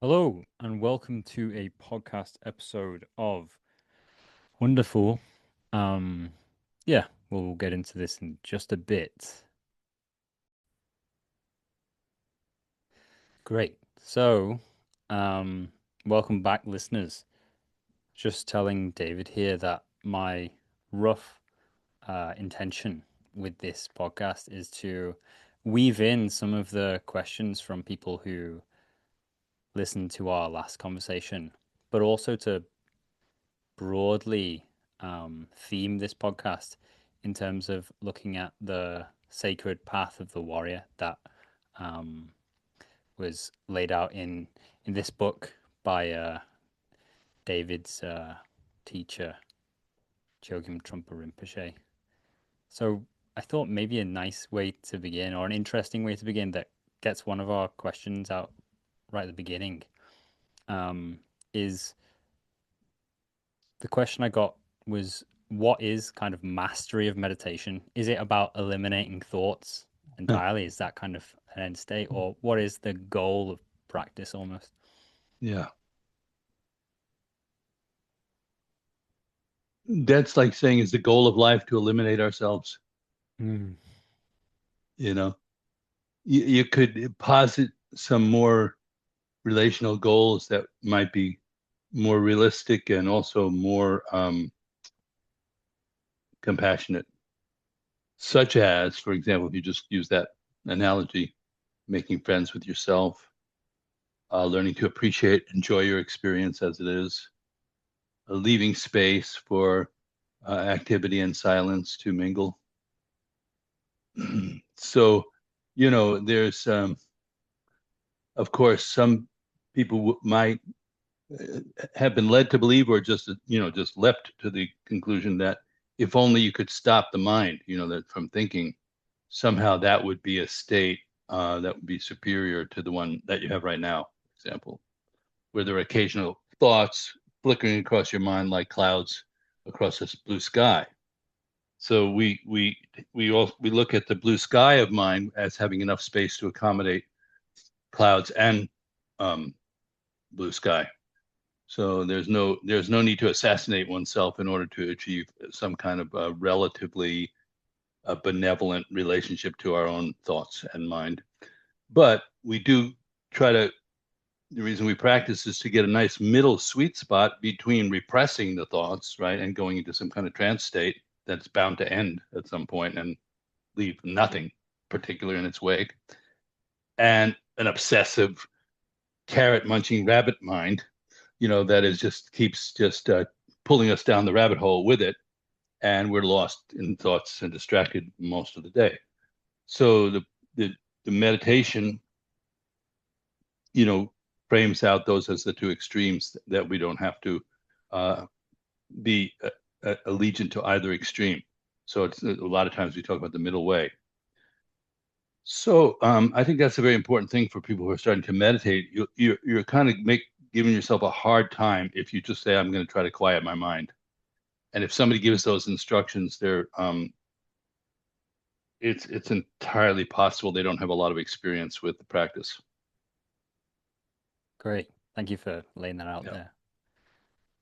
Hello, and welcome to a podcast episode of Wonderful. Um, yeah, we'll get into this in just a bit. Great. So, um, welcome back, listeners. Just telling David here that my rough intention with this podcast is to weave in some of the questions from people who listened to our last conversation, but also to broadly theme this podcast in terms of looking at the sacred path of the warrior that um, was laid out in this book by David's teacher, Chogyam Trungpa Rinpoche. So I thought maybe a nice way to begin, or an interesting way to begin, that gets one of our questions out right at the beginning, is the question I got was, what is kind of mastery of meditation? Is it about eliminating thoughts entirely? Is that kind of an end state? Or what is the goal of practice almost? Yeah. That's like saying it's the goal of life to eliminate ourselves. Mm. You know, you could posit some more relational goals that might be more realistic and also more compassionate, such as, for example, if you just use that analogy, making friends with yourself, learning to appreciate, enjoy your experience as it is, leaving space for activity and silence to mingle. So, there's, of course, some people might have been led to believe, or just leapt to the conclusion that if only you could stop the mind, that from thinking, somehow that would be a state that would be superior to the one that you have right now, for example, where there are occasional thoughts flickering across your mind like clouds across this blue sky. So we look at the blue sky of mind as having enough space to accommodate clouds and um, blue sky. So there's no need to assassinate oneself in order to achieve some kind of relatively benevolent relationship to our own thoughts and mind. But we do try to. The reason we practice is to get a nice middle sweet spot between repressing the thoughts, right, and going into some kind of trance state that's bound to end at some point and leave nothing particular in its wake, and an obsessive carrot munching rabbit mind, that is just keeps just pulling us down the rabbit hole with it, and we're lost in thoughts and distracted most of the day. So the, the meditation, you know, frames out those as the two extremes that we don't have to uh, be allegiant to either extreme. So it's a lot of times we talk about the middle way. So I think that's a very important thing for people who are starting to meditate. You're kind of giving yourself a hard time if you just say, "I'm going to try to quiet my mind." And if somebody gives those instructions, it's entirely possible they don't have a lot of experience with the practice. Great. Thank you for laying that out Yeah. there.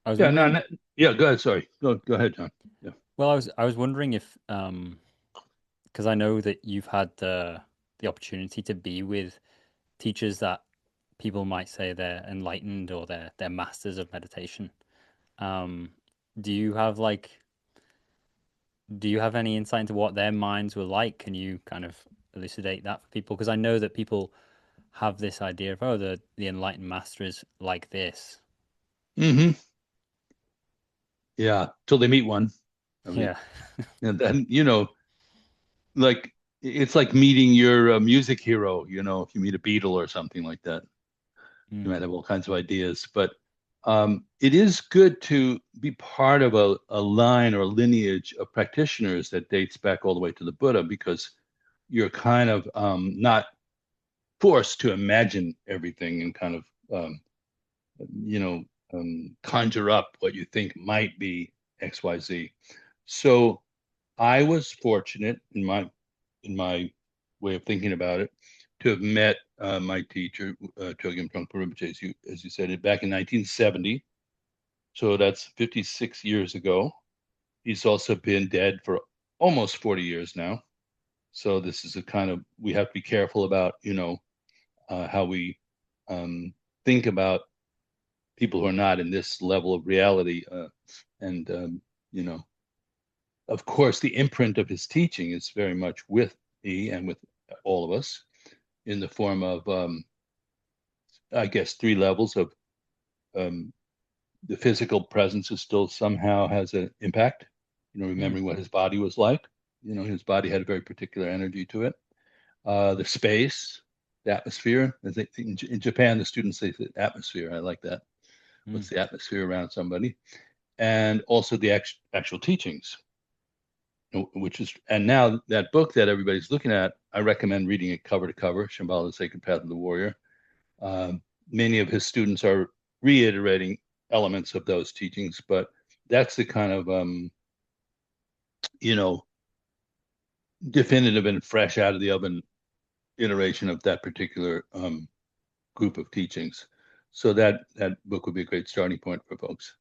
I was Yeah. No. wondering, Yeah. Go ahead. Sorry. Go ahead, John. Yeah. I was wondering if because I know that you've had the opportunity to be with teachers that people might say they're enlightened or they're masters of meditation. Um, do you have do you have any insight into what their minds were like? Can you kind of elucidate that for people? Because I know that people have this idea of, oh, the enlightened master is like this. Hmm. Yeah. Till they meet one. I mean, Yeah. and then like it's like meeting your music hero. If you meet a Beatle or something like that, you Mm, might have all kinds of ideas. But it is good to be part of a line or a lineage of practitioners that dates back all the way to the Buddha, because you're kind of not forced to imagine everything and kind of you know conjure up what you think might be XYZ. So I was fortunate in my way of thinking about it to have met my teacher, Chogyam Trungpa Rinpoche, as you said, back in 1970. So that's 56 years ago. He's also been dead for almost 40 years now. So this is a kind of, we have to be careful about, how we um, think about people who are not in this level of reality. And, you know, of course, the imprint of his teaching is very much with me and with all of us in the form of, I guess, three levels of um, the physical presence is still somehow has an impact, Mm, remembering what his body was like. His body had a very particular energy to it. The space, the atmosphere. I think in Japan, the students say the atmosphere. I like that. mm, What's the atmosphere around somebody? And also the actual teachings, which is, and now that book that everybody's looking at, I recommend reading it cover to cover, Shambhala, the Sacred Path of the Warrior. Many of his students are reiterating elements of those teachings, but that's the kind of, you know, definitive and fresh out of the oven iteration of that particular group of teachings. So that book would be a great starting point for folks.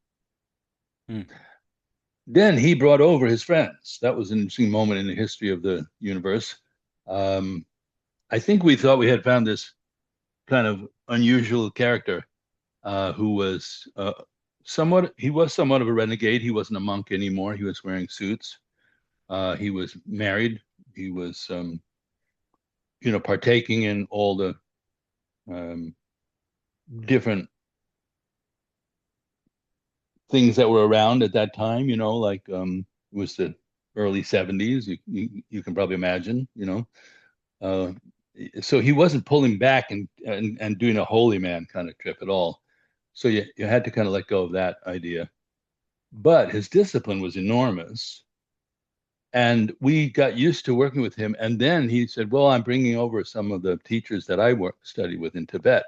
mm. Then he brought over his friends. That was an interesting moment in the history of the universe. Um, I think we thought we had found this kind of unusual character who was he was somewhat of a renegade. He wasn't a monk anymore. He was wearing suits. He was married. He was, partaking in all the um, different things that were around at that time, like it was the early 70s. You can probably imagine, Uh, so he wasn't pulling back and doing a holy man kind of trip at all. So you had to kind of let go of that idea. But his discipline was enormous. And we got used to working with him. And then he said, well, I'm bringing over some of the teachers that I studied with in Tibet,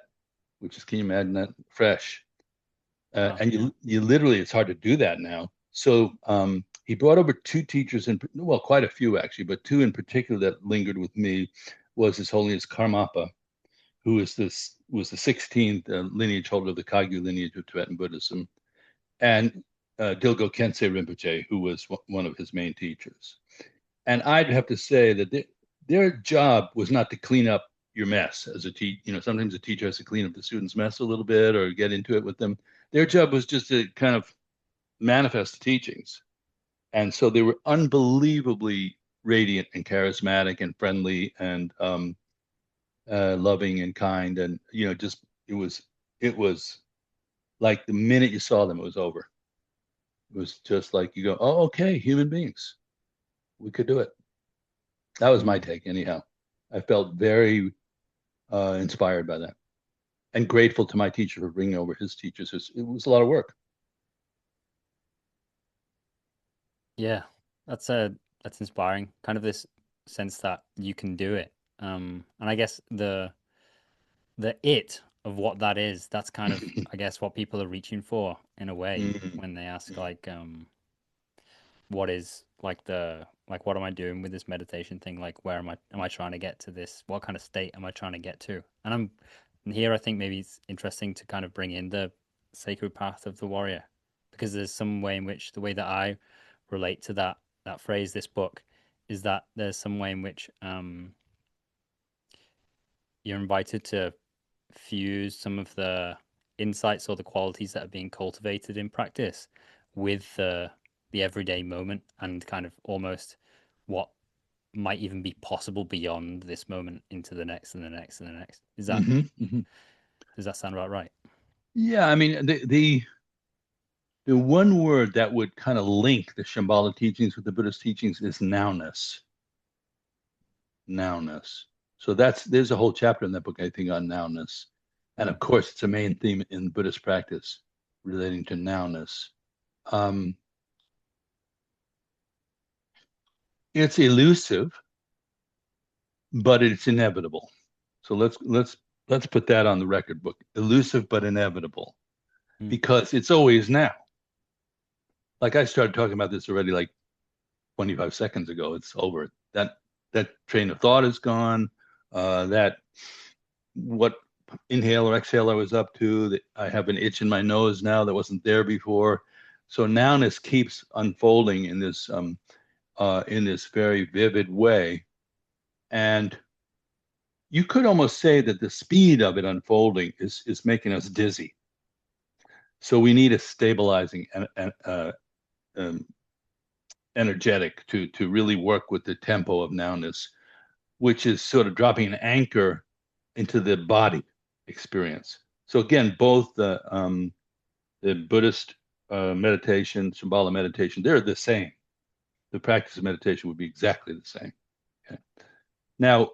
which is, can you imagine that? Fresh. Wow. And Yeah. you literally, it's hard to do that now. So he brought over two teachers, well, quite a few actually, but two in particular that lingered with me was His Holiness Karmapa, who was the 16th lineage holder of the Kagyu lineage of Tibetan Buddhism, and Dilgo Khyentse Rinpoche, who was one of his main teachers. And I'd have to say that their job was not to clean up your mess as a teacher. Sometimes a teacher has to clean up the student's mess a little bit or get into it with them. Their job was just to kind of manifest the teachings. And so they were unbelievably radiant and charismatic and friendly and loving and kind. And, just it was like the minute you saw them, it was over. It was just like you go, oh, okay, human beings, we could do it. That was my Mm. take, anyhow. I felt very inspired by that and grateful to my teacher for bringing over his teachers. It was a lot of work. Yeah. That's that's inspiring. Kind of this sense that you can do it. And I guess the it of what that is, that's kind of, I guess, what people are reaching for in a way Mm, when they ask like what is like what am I doing with this meditation thing? Like where am I trying to get to this? What kind of state am I trying to get to? And here I think maybe it's interesting to kind of bring in the sacred path of the warrior because there's some way in which the way that I relate to that phrase, this book, is that there's some way in which you're invited to fuse some of the insights or the qualities that are being cultivated in practice with the everyday moment and kind of almost what might even be possible beyond this moment into the next and the next and the next. hmm. Does that sound about right? Yeah, I mean, the one word that would kind of link the Shambhala teachings with the Buddhist teachings is nowness. Nowness. So there's a whole chapter in that book, I think, on nowness. And Mm, of course, it's a main theme in Buddhist practice relating to nowness. Um, it's elusive, but it's inevitable. So let's put that on the record book. Elusive but inevitable, mm, because it's always now. Like I started talking about this already like 25 seconds ago. It's over. That train of thought is gone. that what inhale or exhale I was up to, that I have an itch in my nose now that wasn't there before. So nowness keeps unfolding in this very vivid way. And you could almost say that the speed of it unfolding is making us dizzy. So we need a stabilizing um, energetic to really work with the tempo of nowness, which is sort of dropping an anchor into the body experience. So again, both the Buddhist meditation, Shambhala meditation, they're the same. The practice of meditation would be exactly the same. Okay? Now,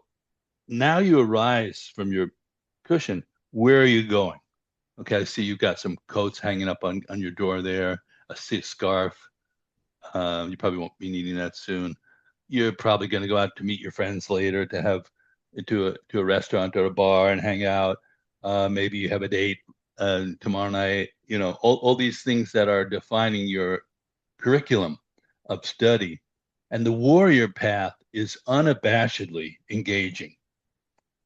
now you arise from your cushion. Where are you going? Okay, I see you've got some coats hanging up on your door there. I see a scarf. You probably won't be needing that soon. You're probably going to go out to meet your friends later to have to a restaurant or a bar and hang out. Maybe you have a date tomorrow night. You know, all these things that are defining your curriculum of study. And the warrior path is unabashedly engaging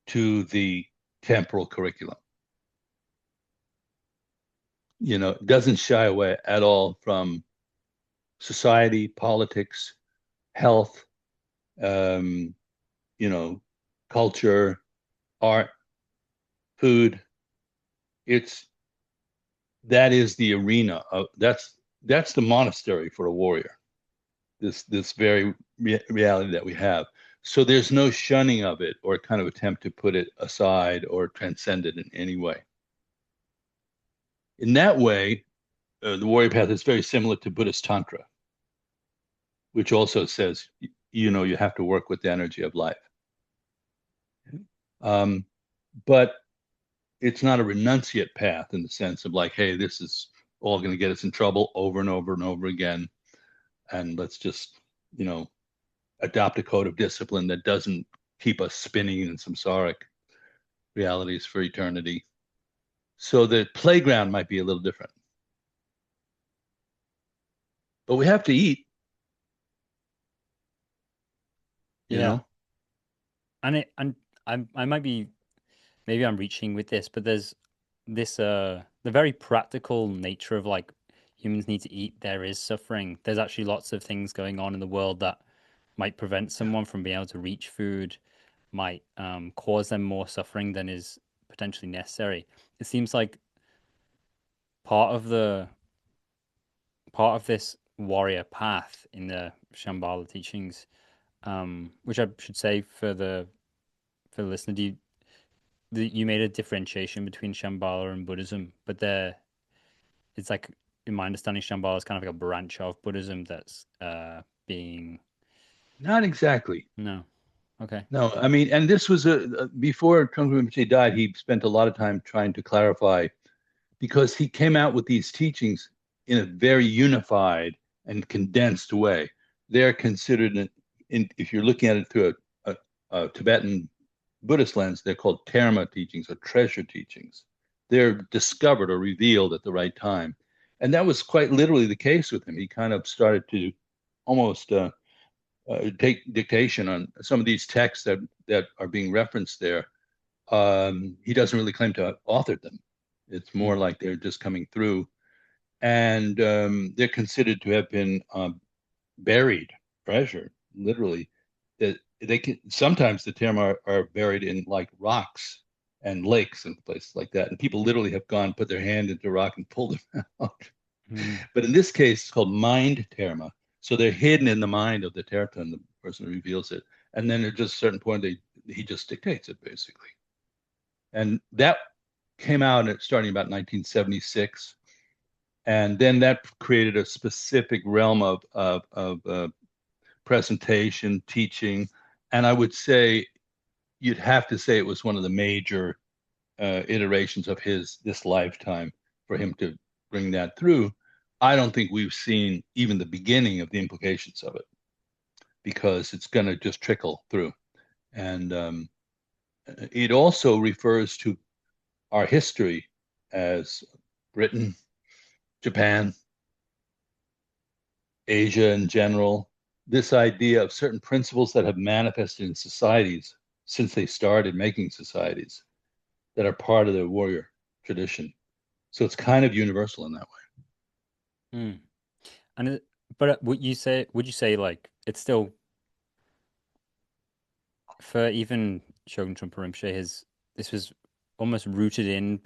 to the temporal curriculum. You know, it doesn't shy away at all from society, politics, health, um, you know, culture, art, food. It's that is the arena of that's the monastery for a warrior. This very reality that we have. So there's no shunning of it or kind of attempt to put it aside or transcend it in any way. In that way, the warrior path is very similar to Buddhist Tantra, which also says, you know, you have to work with the energy of life. Um, but it's not a renunciate path in the sense of like, hey, this is all going to get us in trouble over and over and over again. And let's just, you know, adopt a code of discipline that doesn't keep us spinning in samsaric realities for eternity. So the playground might be a little different. But we have to eat, you Yeah. know? I might be, maybe I'm reaching with this, but there's this the very practical nature of like humans need to eat. There is suffering. There's actually lots of things going on in the world that might prevent someone from being able to reach food, might cause them more suffering than is potentially necessary. It seems like part of the part of this warrior path in the Shambhala teachings, which I should say for the listener, you made a differentiation between Shambhala and Buddhism, but it's like in my understanding, Shambhala is kind of like a branch of Buddhism that's being Not exactly. no, okay, No, I mean, and this was before Trungpa Rinpoche died, he spent a lot of time trying to clarify because he came out with these teachings in a very unified and condensed way. They're considered, if you're looking at it through a Tibetan Buddhist lens, they're called terma teachings or treasure teachings. They're discovered or revealed at the right time. And that was quite literally the case with him. He kind of started to almost take dictation on some of these texts that are being referenced there. He doesn't really claim to have authored them. It's more mm, like they're just coming through, and they're considered to have been buried treasure, literally. That they can sometimes the term are buried in like rocks and lakes and places like that, and people literally have gone put their hand into a rock and pulled them out. mm, But in this case, it's called mind terma. So they're hidden in the mind of the terapist, the person who reveals it. And then at just a certain point, he just dictates it basically. And that came out starting about 1976. And then that created a specific realm of presentation, teaching. And I would say you'd have to say it was one of the major iterations of this lifetime for him to bring that through. I don't think we've seen even the beginning of the implications of it because it's going to just trickle through. And it also refers to our history as Britain, Japan, Asia in general. This idea of certain principles that have manifested in societies since they started making societies that are part of the warrior tradition. So it's kind of universal in that way. Mm. And but would you say like it's still for even Shogun Trungpa Rinpoche, his this was almost rooted in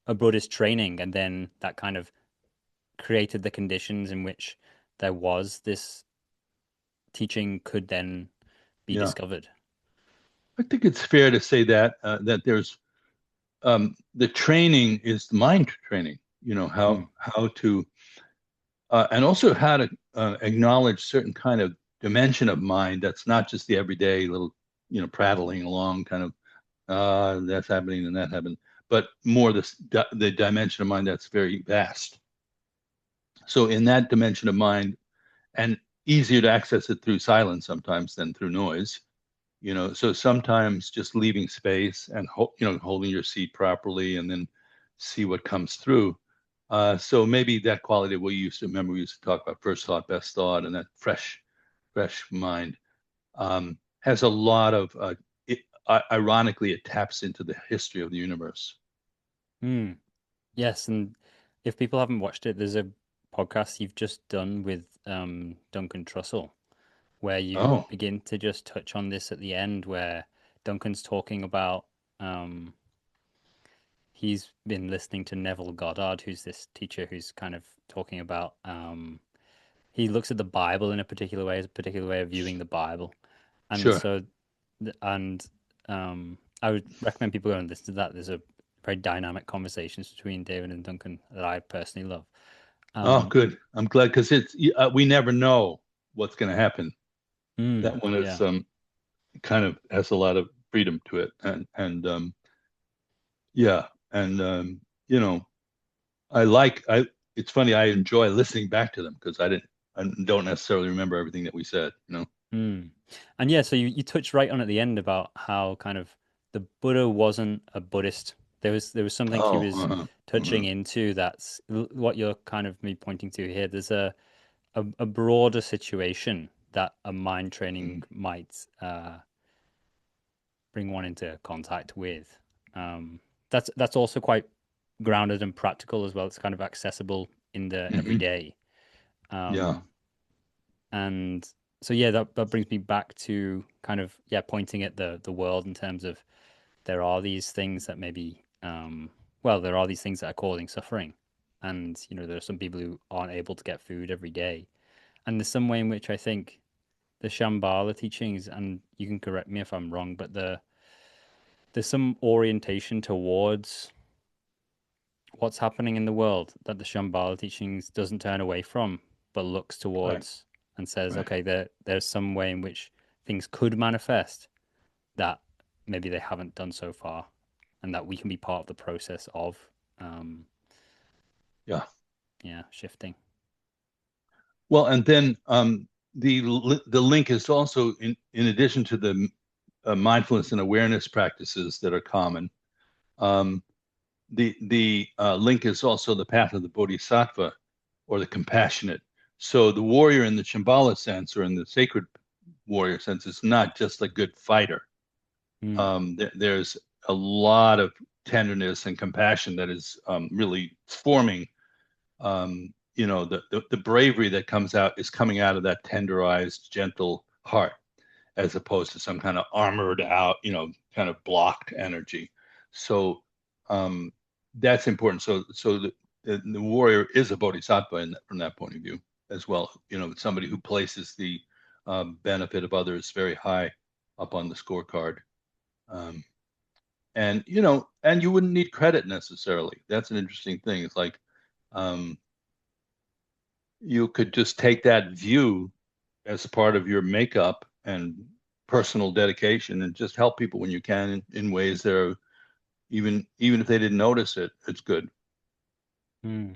a Buddhist training, and then that kind of created the conditions in which there was this teaching could then be Yeah, discovered. I think it's fair to say that there's the training is the mind training. You know Mm, how to and also how to acknowledge certain kind of dimension of mind that's not just the everyday little prattling along kind of that's happening and that happened, but more the dimension of mind that's very vast. So in that dimension of mind, and easier to access it through silence sometimes than through noise. So sometimes just leaving space and holding your seat properly and then see what comes through. So maybe that quality we used to remember, we used to talk about first thought, best thought, and that fresh mind has a lot of ironically, it taps into the history of the universe. mm. Yes, and if people haven't watched it, there's a podcast you've just done with Duncan Trussell where you Oh, begin to just touch on this at the end, where Duncan's talking about he's been listening to Neville Goddard, who's this teacher who's kind of talking about he looks at the Bible in a particular way, as a particular way of viewing the Bible, and sure. so and I would recommend people go and listen to that. There's a very dynamic conversations between David and Duncan that I personally love. Oh, Um, good. I'm glad because it's we never know what's going to happen. That one is yeah. kind of has a lot of freedom to it, and yeah, and you know, I. It's funny. I enjoy listening back to them because I don't necessarily remember everything that we said. Mm. And yeah, so you touched right on at the end about how kind of the Buddha wasn't a Buddhist. There was something he Oh, was touching into that's what you're kind of me pointing to here. There's a broader situation that a mind training might bring one into contact with. Um, that's also quite grounded and practical as well. It's kind of accessible in the hmm everyday. yeah, Um, and so yeah, that brings me back to kind of yeah, pointing at the world in terms of there are these things that maybe there are these things that are causing suffering. And there are some people who aren't able to get food every day. And there's some way in which I think the Shambhala teachings, and you can correct me if I'm wrong, but there's some orientation towards what's happening in the world that the Shambhala teachings doesn't turn away from, but looks right, towards and says, right, okay, there's some way in which things could manifest that maybe they haven't done so far, and that we can be part of the process of, um, yeah. yeah, shifting. Well, and then the link is also in addition to the mindfulness and awareness practices that are common. Um, the link is also the path of the bodhisattva or the compassionate. So the warrior in the Shambhala sense or in the sacred warrior sense is not just a good fighter. Mm, There's a lot of tenderness and compassion that is really forming. The bravery that comes out is coming out of that tenderized, gentle heart, as opposed to some kind of armored out, kind of blocked energy. So um, that's important. So the warrior is a bodhisattva from that point of view as well. Somebody who places the benefit of others very high up on the scorecard. Um, and you wouldn't need credit necessarily. That's an interesting thing. It's like um, you could just take that view as a part of your makeup and personal dedication and just help people when you can in ways that are even if they didn't notice it, it's good. mm,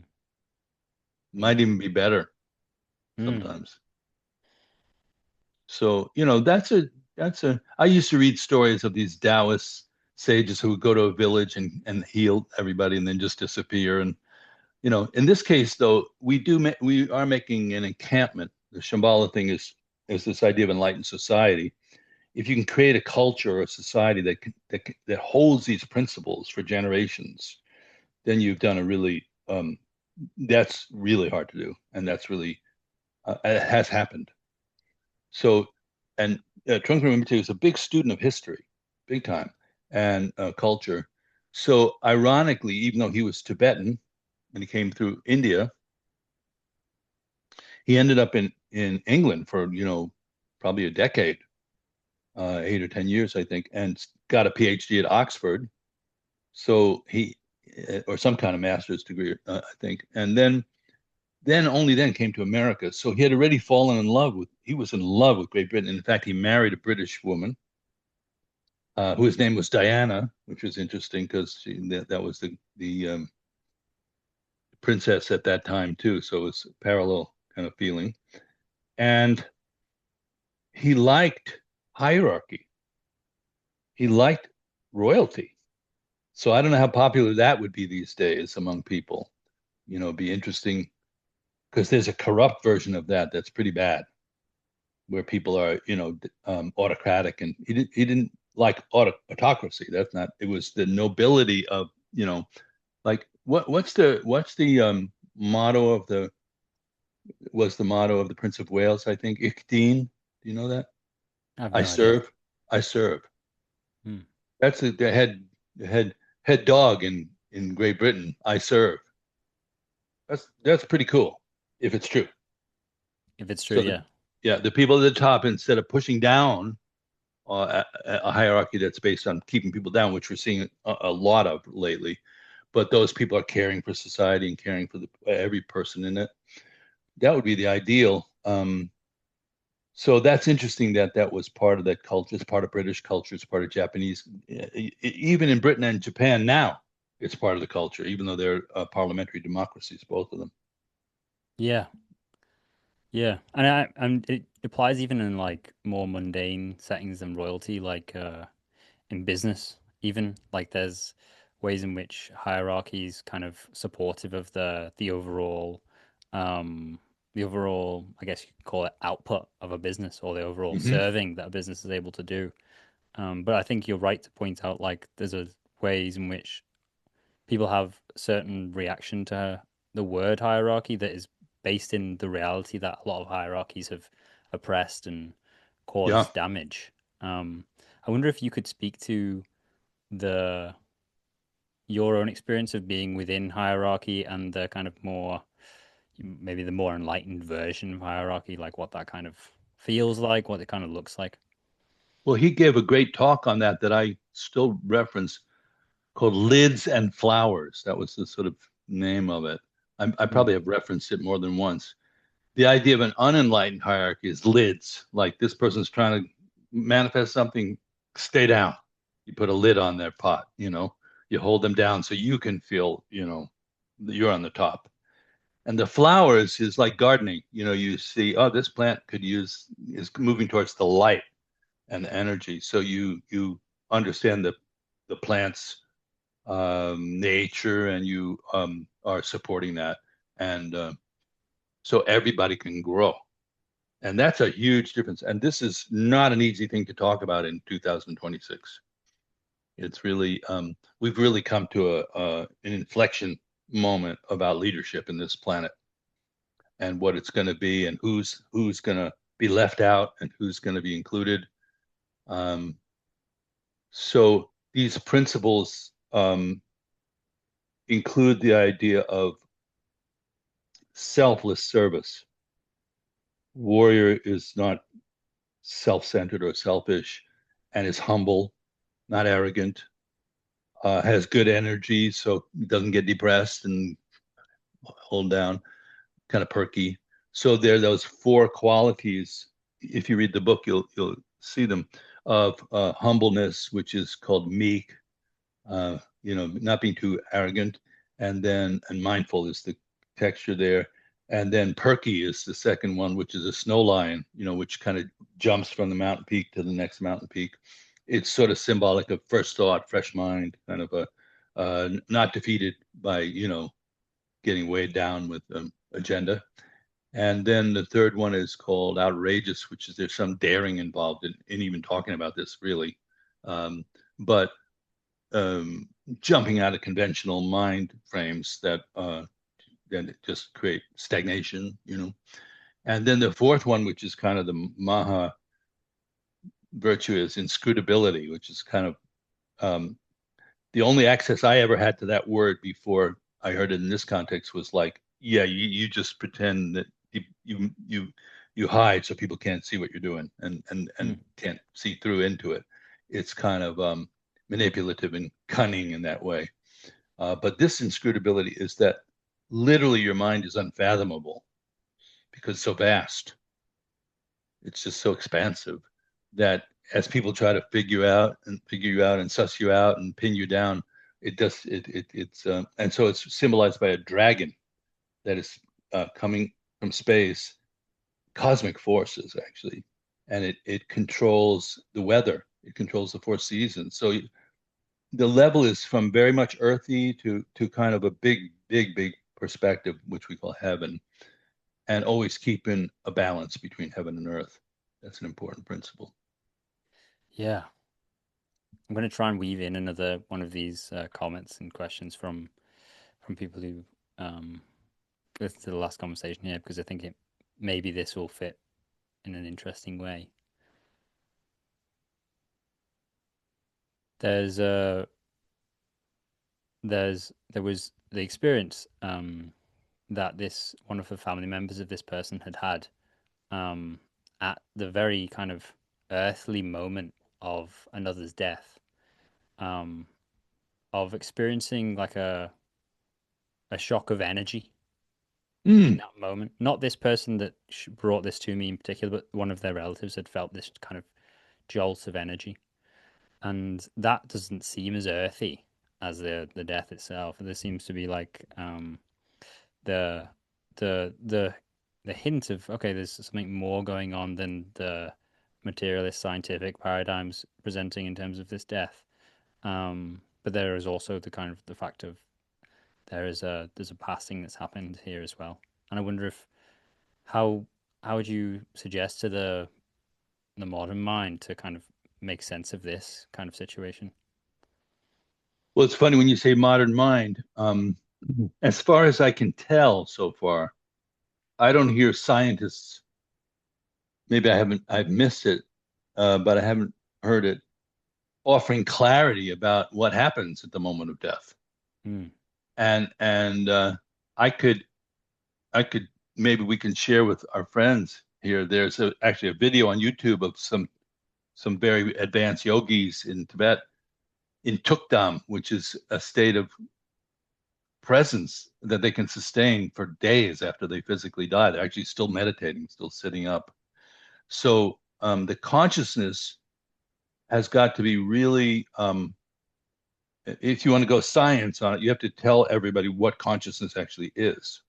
Might yeah. even be better Mm, sometimes. So, that's a I used to read stories of these Taoist sages who would go to a village and heal everybody and then just disappear. And in this case though, we are making an encampment. The Shambhala thing is this idea of enlightened society. if you can create a culture or a society that holds these principles for generations, then you've done a really that's really hard to do, and that's really it has happened. So, and Trungpa Rinpoche was a big student of history, big time, and culture. So, ironically, even though he was Tibetan when he came through India, he ended up in England for probably a decade, 8 or 10 years, I think, and got a PhD at Oxford. So he, or some kind of master's degree, I think, and then only then came to America. So he had already fallen in love with. He was in love with Great Britain. In fact, he married a British woman whose name was Diana, which was interesting because that was the princess at that time too. So it was a parallel kind of feeling. And he liked hierarchy. He liked royalty. So I don't know how popular that would be these days among people. It'd be interesting because there's a corrupt version of that that's pretty bad, where people are, autocratic, and he didn't like autocracy. That's not. It was the nobility of, like what's the motto of the was the motto of the Prince of Wales, I think. Ich dien. Do you know that? I have I no idea. serve. I serve. Hmm. That's the head dog in Great Britain. I serve. That's pretty cool if it's true. If it's true, So yeah. yeah, the people at the top, instead of pushing down a hierarchy that's based on keeping people down, which we're seeing a lot of lately, but those people are caring for society and caring for every person in it. That would be the ideal. So that's interesting that was part of that culture. It's part of British culture. It's part of Japanese. Even in Britain and Japan now, it's part of the culture, even though they're parliamentary democracies, both of them. Yeah. Yeah. And it applies even in like more mundane settings than royalty, like in business, even like there's ways in which hierarchy is kind of supportive of um the overall, I guess you could call it, output of a business, or the overall Hmm. serving that a business is able to do. But I think you're right to point out like there's ways in which people have certain reaction to the word hierarchy that is based in the reality that a lot of hierarchies have oppressed and Yeah. caused damage. Um, I wonder if you could speak to the your own experience of being within hierarchy and the kind of more, maybe the more enlightened version of hierarchy, like what that kind of feels like, what it kind of looks like. Well, he gave a great talk on that I still reference, called Lids and Flowers. That was the sort of name of it. I Hmm. probably have referenced it more than once. The idea of an unenlightened hierarchy is lids. Like this person's trying to manifest something, stay down. You put a lid on their pot, you hold them down so you can feel, that you're on the top. And the flowers is like gardening. You see, oh, this plant is moving towards the light and the energy. So you understand the plant's nature, and you are supporting that. And so everybody can grow. And that's a huge difference. And this is not an easy thing to talk about in 2026. It's really, we've really come to an inflection moment about leadership in this planet and what it's going to be, and who's going to be left out and who's going to be included. Um, so these principles include the idea of selfless service. Warrior is not self-centered or selfish, and is humble, not arrogant, has good energy, so he doesn't get depressed and hold down, kind of perky. So there are those four qualities. If you read the book, you'll see them, of humbleness, which is called meek, not being too arrogant, and mindful is the texture there. And then perky is the second one, which is a snow lion, which kind of jumps from the mountain peak to the next mountain peak. It's sort of symbolic of first thought, fresh mind, kind of a not defeated by getting weighed down with agenda. And then the third one is called outrageous, which is there's some daring involved in even talking about this, really. Um, but jumping out of conventional mind frames that just create stagnation, you know. And then the fourth one, which is kind of the Maha virtue, is inscrutability, which is kind of um, the only access I ever had to that word before I heard it in this context was like, yeah, you just pretend that you hide so people can't see what you're doing and Mm. can't see through into it. It's kind of manipulative and cunning in that way. But this inscrutability is that literally your mind is unfathomable because it's so vast. It's just so expansive that as people try to figure you out and suss you out and pin you down, it's and so it's symbolized by a dragon that is coming from space, cosmic forces actually, and it controls the weather, it controls the four seasons. So the level is from very much earthy to kind of a big perspective, which we call heaven, and always keeping a balance between heaven and earth. That's an important principle. Yeah. I'm going to try and weave in another one of these comments and questions from people who listened to the last conversation here because I think it maybe this will fit in an interesting way. There's there was the experience that this one of the family members of this person had had um, at the very kind of earthly moment of another's death, um, of experiencing like a shock of energy in Mm, that moment. Not this person that brought this to me in particular, but one of their relatives had felt this kind of jolt of energy, and that doesn't seem as earthy as the death itself. There seems to be like the the the hint of okay, there's something more going on than the materialist scientific paradigms presenting in terms of this death. But there is also the kind of the fact of there's a passing that's happened here as well. And I wonder if how how would you suggest to the modern mind to kind of make sense of this kind of situation? well, it's funny when you say modern mind. As far as I can tell so far, I don't hear scientists. Maybe I've missed it, but I haven't heard it offering clarity about what happens at the moment of death. Mm, And I could I could maybe we can share with our friends here. There's actually a video on YouTube of some very advanced yogis in Tibet in Tukdam, which is a state of presence that they can sustain for days after they physically die. They're actually still meditating, still sitting up. So the consciousness has got to be really, if you want to go science on it, you have to tell everybody what consciousness actually is.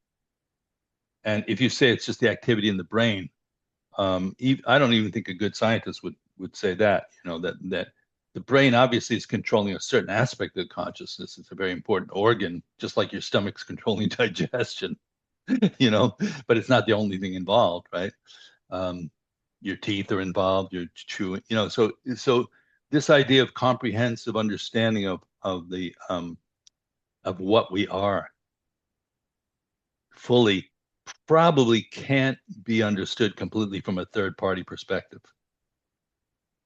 And if you say it's just the activity in the brain, I don't even think a good scientist would say that. You know that the brain obviously is controlling a certain aspect of consciousness. It's a very important organ, just like your stomach's controlling digestion. You know, but it's not the only thing involved, right? Um, your teeth are involved. You're chewing. You know, so this idea of comprehensive understanding of the of what we are fully probably can't be understood completely from a third party perspective.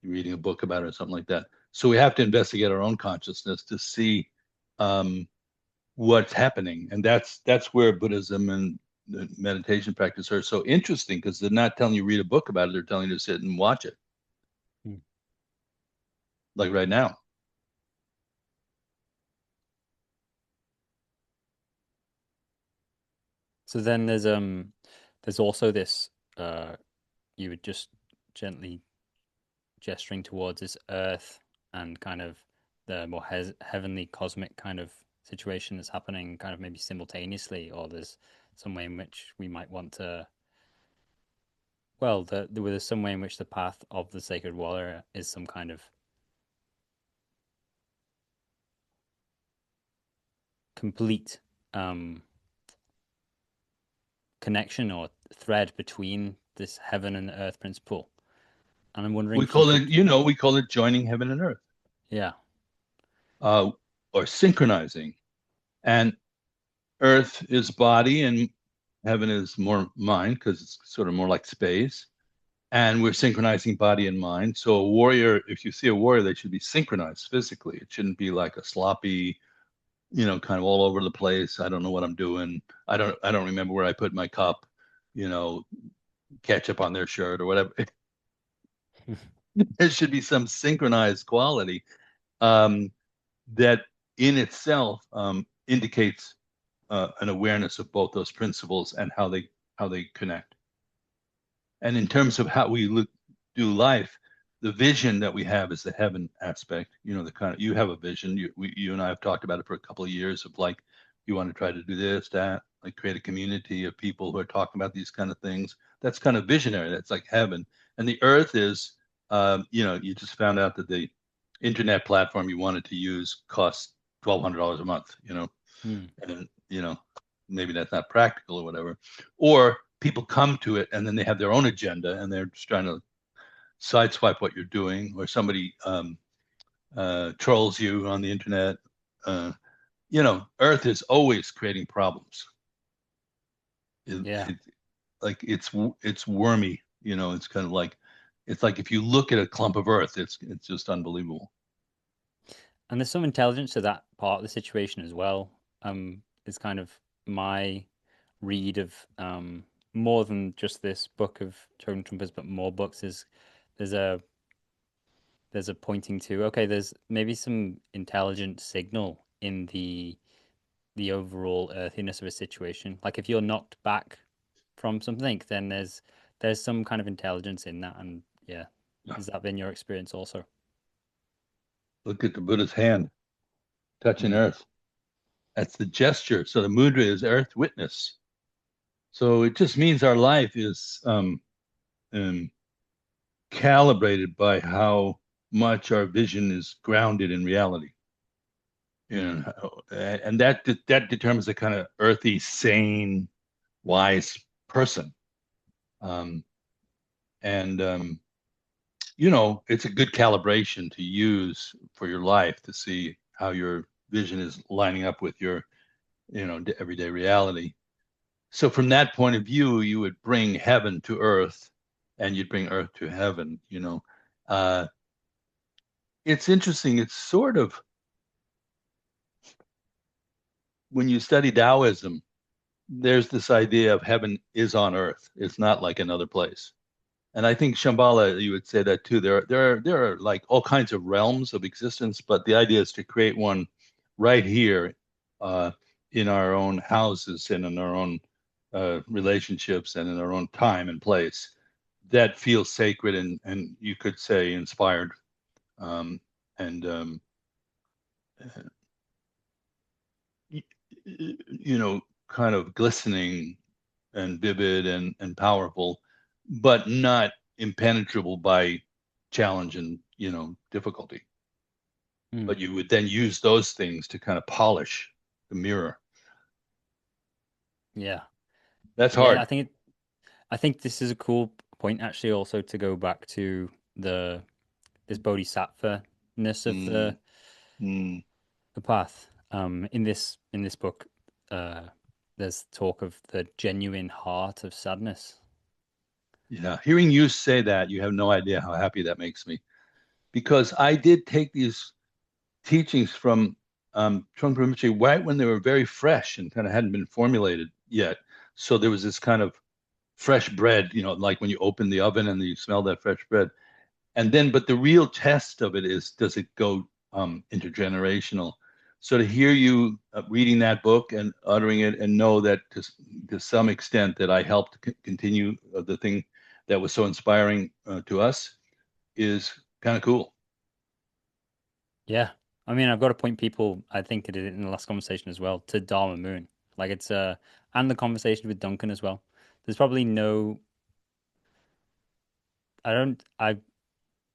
You're reading a book about it or something like that. So we have to investigate our own consciousness to see um, what's happening, and that's where Buddhism and the meditation practice are so interesting because they're not telling you read a book about it; they're telling you to sit and watch it, mm. like right now. So then there's also this you would just gently gesturing towards this earth and kind of the more heavenly cosmic kind of situation that's happening kind of maybe simultaneously, or there's some way in which we might want to well there's some way in which the path of the sacred warrior is some kind of complete um connection or thread between this heaven and earth principle. And I'm wondering We if you call could, it, we call it joining heaven and earth, yeah, uh, or synchronizing. And earth is body and heaven is more mind because it's sort of more like space. And we're synchronizing body and mind. So a warrior, if you see a warrior, they should be synchronized physically. It shouldn't be like a sloppy, kind of all over the place. I don't know what I'm doing. I don't remember where I put my cup, you know, ketchup on their shirt or whatever. There should be some synchronized quality, um, that in itself, indicates an awareness of both those principles and how they connect. And in terms of how we do life, the vision that we have is the heaven aspect. The kind of, you have a vision. You and I have talked about it for a couple of years of like, you want to try to do this, that, like create a community of people who are talking about these kind of things. That's kind of visionary. That's like heaven. And the earth is, you just found out that the internet platform you wanted to use costs $1,200 a month. hmm, And maybe that's not practical or whatever. Or people come to it and then they have their own agenda and they're just trying to sideswipe what you're doing, or somebody trolls you on the internet. Earth is always creating problems. It, yeah. it, like it's wormy. It's kind of like, it's like if you look at a clump of earth, it's just unbelievable. And there's some intelligence to that part of the situation as well. Is kind of my read of more than just this book of Totem Trumpets, but more books is there's a there's a pointing to okay, there's maybe some intelligent signal in the overall earthiness of a situation. Like if you're knocked back from something, then there's some kind of intelligence in that, and yeah, has that been your experience also? Look at the Buddha's hand touching Mm, earth. That's the gesture. So the mudra is earth witness. So it just means our life is um, calibrated by how much our vision is grounded in reality. mm, And that determines the kind of earthy, sane, wise person. Um, and it's a good calibration to use for your life to see how your vision is lining up with your, everyday reality. So from that point of view, you would bring heaven to earth, and you'd bring earth to heaven. It's interesting. It's sort of, when you study Taoism, there's this idea of heaven is on earth. It's not like another place. And I think Shambhala, you would say that too. There are like all kinds of realms of existence, but the idea is to create one right here, uh, in our own houses and in our own relationships and in our own time and place that feels sacred and you could say inspired, um, and kind of glistening and vivid and powerful, but not impenetrable by challenge and difficulty. mm. But you would then use those things to kind of polish the mirror. Yeah, That's yeah. hard. I think this is a cool point actually, also to go back to the this bodhisattva ness of Mm, mm. the path. In this book, there's talk of the genuine heart of sadness. Yeah, hearing you say that, you have no idea how happy that makes me, because I did take these teachings from Trungpa Rinpoche right when they were very fresh and kind of hadn't been formulated yet. So there was this kind of fresh bread, like when you open the oven and you smell that fresh bread. And then, but the real test of it is, does it go intergenerational? So to hear you reading that book and uttering it, and know that to some extent that I helped continue the thing that was so inspiring to us, is kind of cool. Yeah, I mean, I've got to point people. I think I did it in the last conversation as well to Dharma Moon. Like it's and the conversation with Duncan as well. There's probably no. I don't.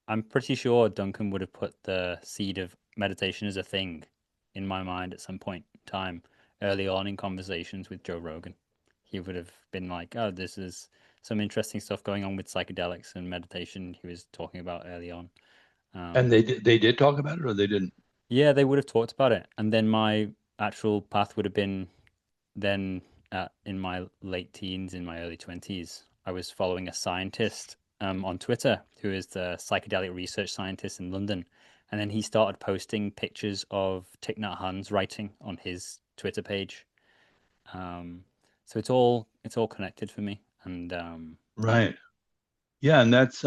I'm pretty sure Duncan would have put the seed of meditation as a thing in my mind at some point in time early on in conversations with Joe Rogan. he would have been like, "Oh, this is some interesting stuff going on with psychedelics and meditation." He was talking about early on. And Um, they did talk about it, or they didn't? yeah, they would have talked about it, and then my actual path would have been then in my late teens, in my early 20s, I was following a scientist on Twitter who is the psychedelic research scientist in London. And then he started posting pictures of Thich Nhat Hanh's writing on his Twitter page. Um, so it's all connected for me. And yeah. Right. Yeah, and that's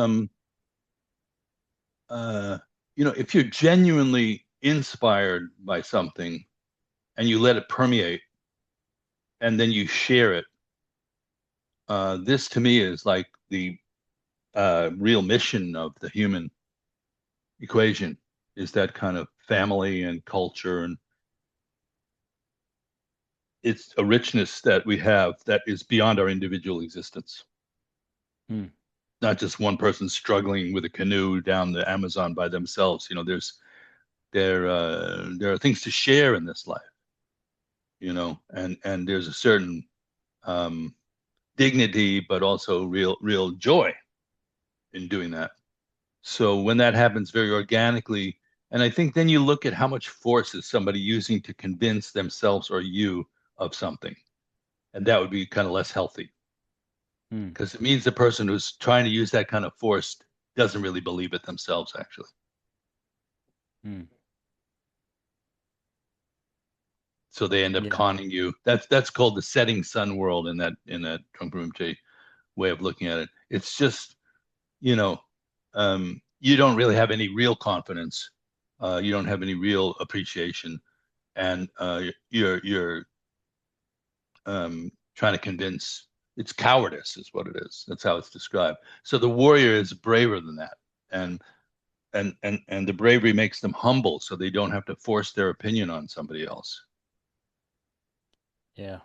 uh if you're genuinely inspired by something and you let it permeate and then you share it, this to me is like the real mission of the human equation, is that kind of family and culture, and it's a richness that we have that is beyond our individual existence. Hmm. Not just one person struggling with a canoe down the Amazon by themselves. There are things to share in this life, and there's a certain um, dignity, but also real joy in doing that. So when that happens very organically, and I think then you look at how much force is somebody using to convince themselves or you of something, and that would be kind of less healthy, Hmm. because it means the person who's trying to use that kind of force doesn't really believe it themselves, actually. Hmm. So they end up Yeah. conning you. That's called the setting sun world in that Trungpa Rinpoche way of looking at it. It's just, you know, you don't really have any real confidence. You don't have any real appreciation, and you're trying to convince. It's cowardice, is what it is. That's how it's described. So the warrior is braver than that, and and the bravery makes them humble, so they don't have to force their opinion on somebody else. Yeah.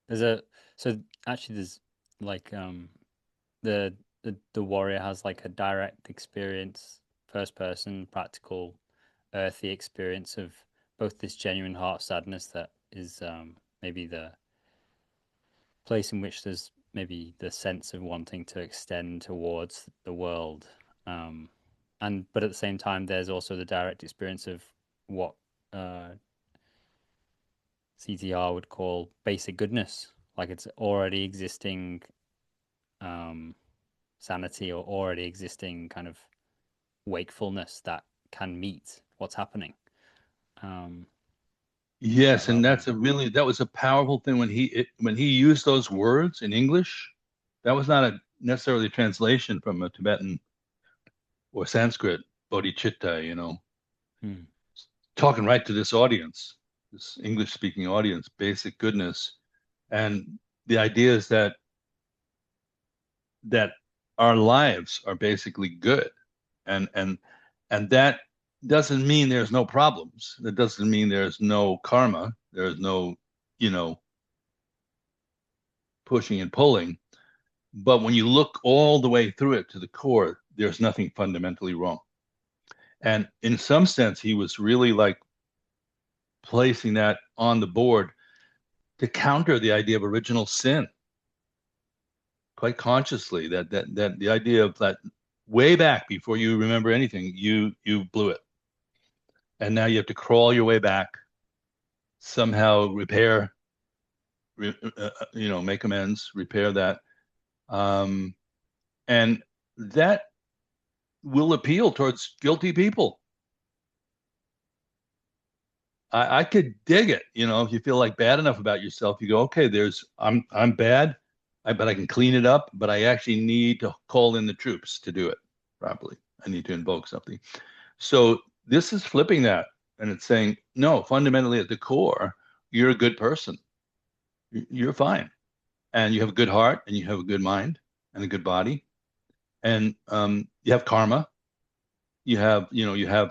There's a so actually there's like the warrior has like a direct experience, first person, practical, earthy experience of both this genuine heart sadness that is maybe the place in which there's maybe the sense of wanting to extend towards the world, um, and but at the same time there's also the direct experience of what uh, CTR would call basic goodness, like it's already existing um, sanity or already existing kind of wakefulness that can meet what's happening. Um, Yes, and that one. that was a powerful thing when he used those words in English. That was not a necessarily a translation from a Tibetan or Sanskrit bodhicitta, Hmm. talking right to this audience, this English speaking audience, basic goodness. And the idea is that our lives are basically good. And that doesn't mean there's no problems. That doesn't mean there's no karma. There's no, you know, pushing and pulling. But when you look all the way through it to the core, there's nothing fundamentally wrong. And in some sense, he was really like placing that on the board to counter the idea of original sin, quite consciously. That the idea of that way back before you remember anything, you blew it, and now you have to crawl your way back, somehow repair, make amends, repair that, um, and that will appeal towards guilty people. I could dig it. If you feel like bad enough about yourself, you go, okay, I'm bad, but I can clean it up, but I actually need to call in the troops to do it properly. I need to invoke something. So this is flipping that, and it's saying, no, fundamentally at the core, you're a good person. You're fine, and you have a good heart, and you have a good mind, and a good body, and you have karma. You have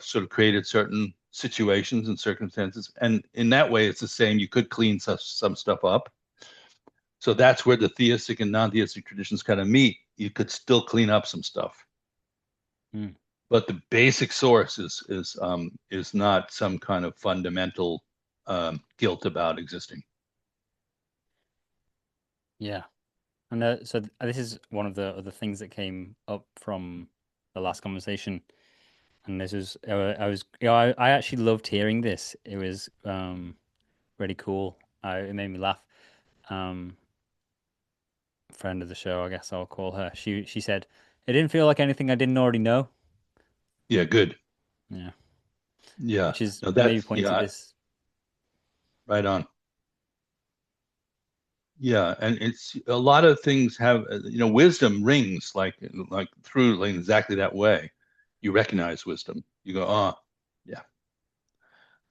sort of created certain situations and circumstances, and in that way it's the same. You could clean some stuff up. So that's where the theistic and non-theistic traditions kind of meet. You could still clean up some stuff, Hmm. but the basic source is not some kind of fundamental guilt about existing. Yeah. And this is one of the other things that came up from the last conversation. And this is, I was, I actually loved hearing this. It was really cool. It made me laugh. Um, Friend of the show, I guess I'll call her. She said it didn't feel like anything I didn't already know. Yeah, good. Yeah, Yeah. which is No, maybe that's points at yeah, this. right on. Yeah, and it's a lot of things have wisdom rings like through like exactly that way. You recognize wisdom. You go, oh, yeah.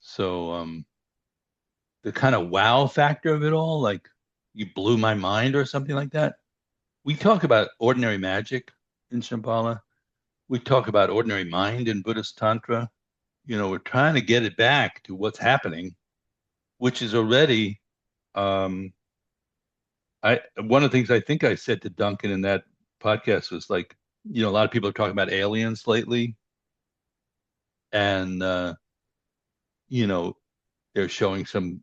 So the kind of wow factor of it all, like you blew my mind or something like that. We talk about ordinary magic in Shambhala. We talk about ordinary mind in Buddhist Tantra. We're trying to get it back to what's happening, which is already I one of the things I think I said to Duncan in that podcast was like, a lot of people are talking about aliens lately, and you know, they're showing some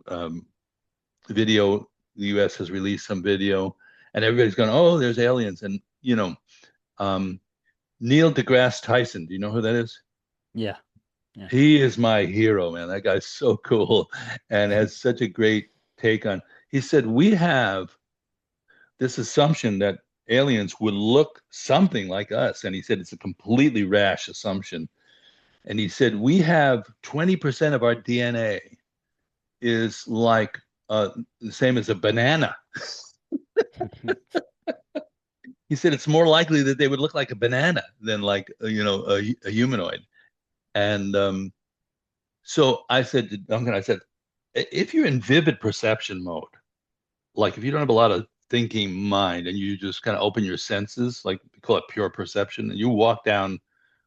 video. The U.S. has released some video, and everybody's going, "Oh, there's aliens!" And um, Neil deGrasse Tyson. Do you know who that is? Yeah, yeah, He is my hero, man. That guy's so cool and has such a great take on. He said we have this assumption that aliens would look something like us. And he said it's a completely rash assumption. And he said we have 20% of our DNA is like the same as a banana. He said it's more likely that they would look like a banana than like, a humanoid. And so I said to Duncan, I said, if you're in vivid perception mode, like if you don't have a lot of thinking mind and you just kind of open your senses, like we call it pure perception, and you walk down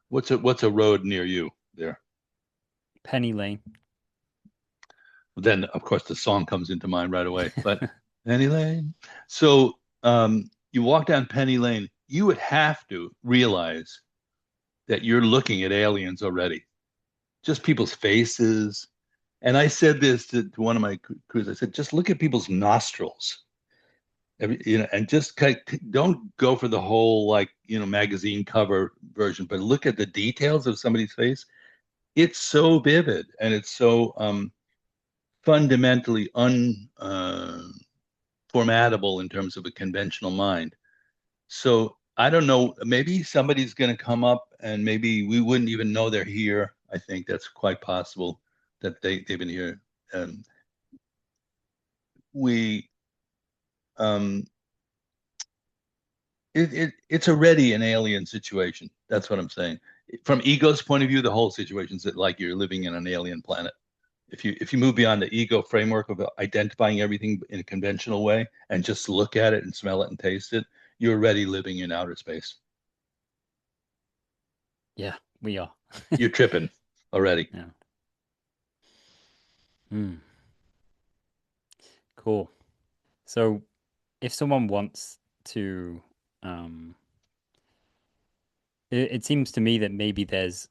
what's a road near you there? Penny Lane. Then of course the song comes into mind right away. But Penny Lane. So you walk down Penny Lane, you would have to realize that you're looking at aliens already, just people's faces. And I said this to one of my crews. I said, just look at people's nostrils. And just don't go for the whole like magazine cover version, but look at the details of somebody's face. It's so vivid and it's so fundamentally unformattable in terms of a conventional mind. So I don't know. Maybe somebody's going to come up and maybe we wouldn't even know they're here. I think that's quite possible that they've been here. Um, we um, it's already an alien situation. That's what I'm saying. From ego's point of view, the whole situation is like you're living in an alien planet. If you move beyond the ego framework of identifying everything in a conventional way and just look at it and smell it and taste it, you're already living in outer space. Yeah, we are. You're tripping already. Yeah. Hmm. Cool. So if someone wants to, um, it seems to me that maybe there's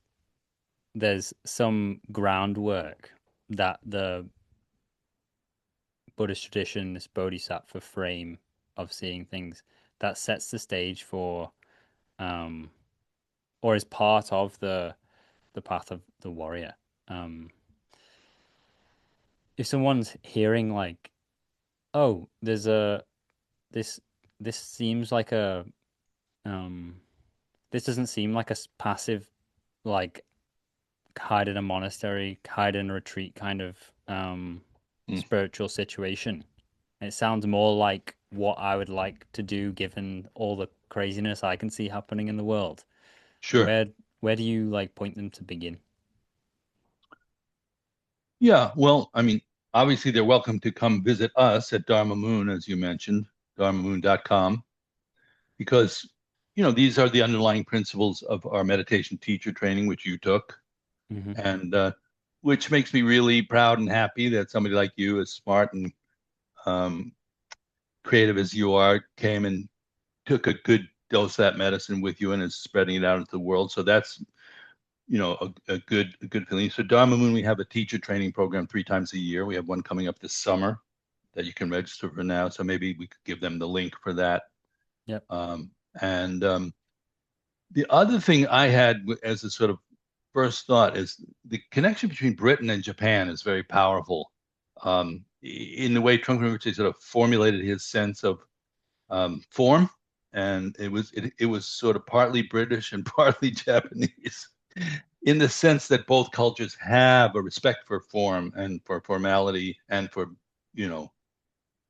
some groundwork that the Buddhist tradition, this bodhisattva frame of seeing things, that sets the stage for, um, or is part of the path of the warrior. Um, if someone's hearing like, oh, there's a this this seems like a um this doesn't seem like a passive, like, hide in a monastery, hide in a retreat kind of Mm, spiritual situation. It sounds more like what I would like to do given all the craziness I can see happening in the world. sure. Where do you like point them to begin? Yeah. Well, I mean, obviously they're welcome to come visit us at Dharma Moon, as you mentioned, dharmamoon.com, because these are the underlying principles of our meditation teacher training, which you took, Hmm. and which makes me really proud and happy that somebody like you, as smart and um, creative as you are, came and took a good dose of that medicine with you and is spreading it out into the world. So that's a good feeling. So Dharma Moon, we have a teacher training program 3 times a year. We have one coming up this summer that you can register for now. So maybe we could give them the link for that. Yep. And the other thing I had as a sort of first thought is the connection between Britain and Japan is very powerful. In the way Trungpa Rinpoche sort of formulated his sense of form, and it was sort of partly British and partly Japanese, in the sense that both cultures have a respect for form and for formality and for you know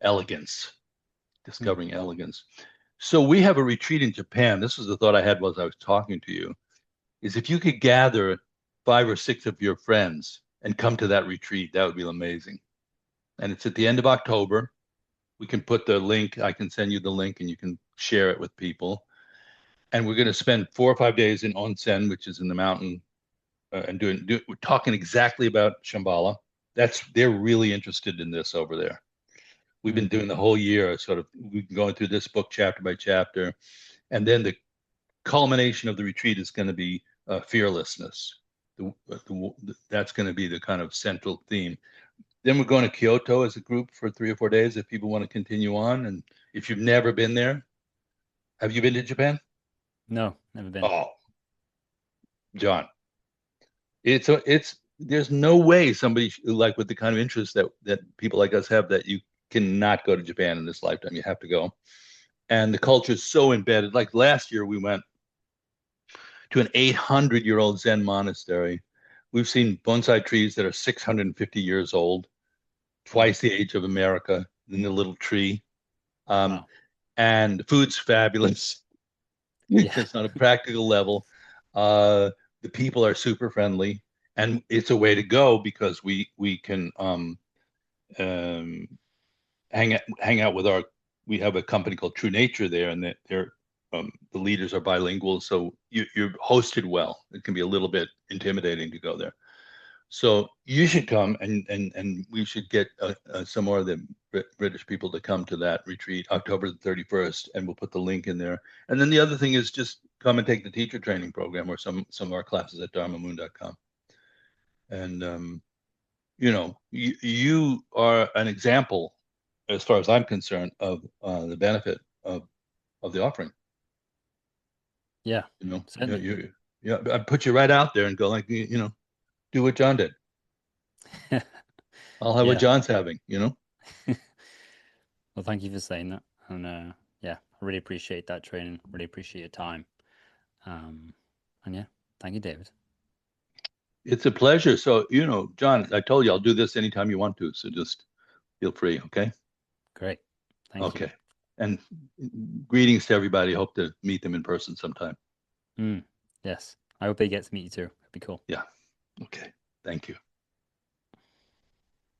elegance, Mm. discovering elegance. So we have a retreat in Japan. This was the thought I had while I was talking to you, is if you could gather 5 or 6 of your friends and come to that retreat, that would be amazing. And it's at the end of October. We can put the link, I can send you the link and you can share it with people. And we're going to spend 4 or 5 days in onsen, which is in the mountain, and we're talking exactly about Shambhala. They're really interested in this over there. We've been Mm. doing the whole year, sort of, we've been going through this book chapter by chapter. And then the culmination of the retreat is going to be fearlessness. That's going to be the kind of central theme. Then we're going to Kyoto as a group for 3 or 4 days if people want to continue on. And if you've never been there, have you been to Japan? No, never been. Oh, John, it's there's no way somebody like with the kind of interest that people like us have that you cannot go to Japan in this lifetime. You have to go. And the culture is so embedded. Like last year, we went to an 800-year-old Zen monastery. We've seen bonsai trees that are 650 years old, Wow. twice the age of America in the little tree. Um, Wow. and the food's fabulous. Yeah. It's on a practical level. Uh, the people are super friendly, and it's a way to go because we can um, hang out with our. We have a company called True Nature there, and that they're the leaders are bilingual, so you're hosted well. It can be a little bit intimidating to go there. So you should come, and we should get some more of the British people to come to that retreat, October the 31st, and we'll put the link in there. And then the other thing is just come and take the teacher training program or some of our classes at dharmamoon.com. And you are an example, as far as I'm concerned, of the benefit of the offering. Yeah. You, Certainly. yeah, I put you right out there and go like, do what John did. I'll have what Yeah. John's having. Well, thank you for saying that. And yeah, I really appreciate that training. Really appreciate your time. Um, and yeah, thank you, David. It's a pleasure. So, John, I told you I'll do this anytime you want to. So just feel free. Okay. Great. Thank you. Okay. And greetings to everybody. Hope to meet them in person sometime. Mm, yes. I hope they get to meet you too. It'd be cool. Yeah. Okay. Thank you.